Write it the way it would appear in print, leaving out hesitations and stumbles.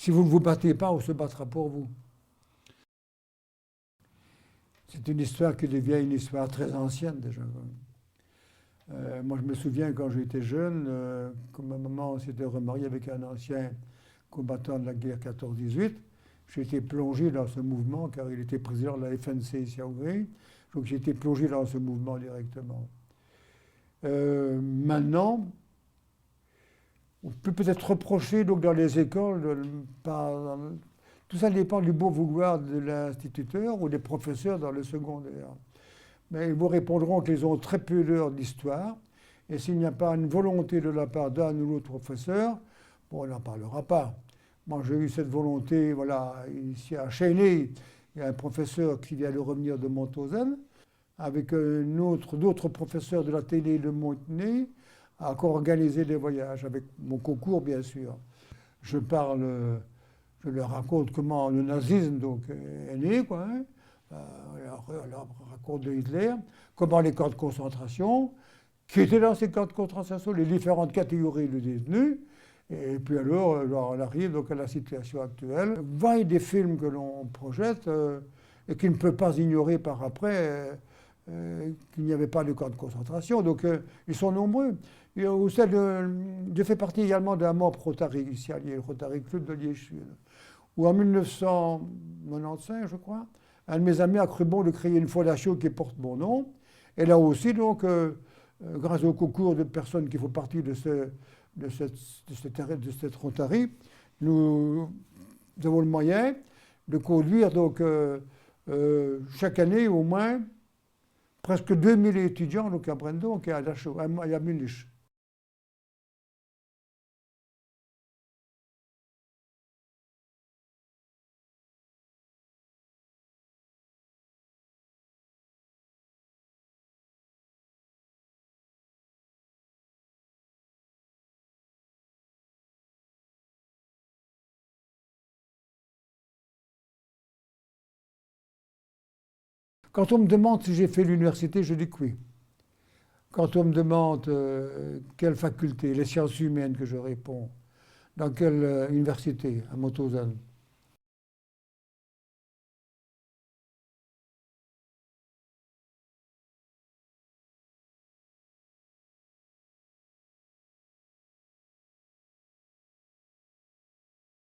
Si vous ne vous battez pas, on se battra pour vous. C'est une histoire qui devient une histoire très ancienne déjà. Moi, je me souviens quand j'étais jeune, que ma maman s'était remariée avec un ancien combattant de la guerre 14-18. J'ai été plongé dans ce mouvement car il était président de la FNC ici à Ouvray. Donc j'ai été plongé dans ce mouvement directement. Maintenant, on peut peut-être reprocher donc, dans les écoles, tout ça dépend du bon vouloir de l'instituteur ou des professeurs dans le secondaire. Mais ils vous répondront qu'ils ont très peu d'heures d'histoire. Et s'il n'y a pas une volonté de la part d'un ou l'autre professeur, bon, on n'en parlera pas. Moi, j'ai eu cette volonté, voilà, ici à Chênay, il y a un professeur qui vient de revenir de Montauzin, avec d'autres professeurs de la télé de Montenay, à organisé des voyages, avec mon concours, bien sûr. Je leur raconte comment le nazisme donc, est né, quoi. Hein. On leur raconte de Hitler, comment les camps de concentration, qui étaient dans ces camps de concentration, les différentes catégories de détenus. Et puis alors, on arrive donc à la situation actuelle. Vaille des films que l'on projette et qui ne peut pas ignorer par après qu'il n'y avait pas de camps de concentration. Donc ils sont nombreux. Je fais partie également d'un membre Rotary ici à Liège, le Rotary Club de Liège-Sud, où en 1995, je crois, un de mes amis a cru bon de créer une fondation qui porte mon nom. Et là aussi, donc, grâce au concours de personnes qui font partie de cette Rotary, nous avons le moyen de conduire donc, chaque année au moins presque 2000 étudiants donc, à Brendon et à Dachau, à Munich. Quand on me demande si j'ai fait l'université, je dis que oui. Quand on me demande quelle faculté, les sciences humaines, que je réponds, dans quelle université, à Mauthausen.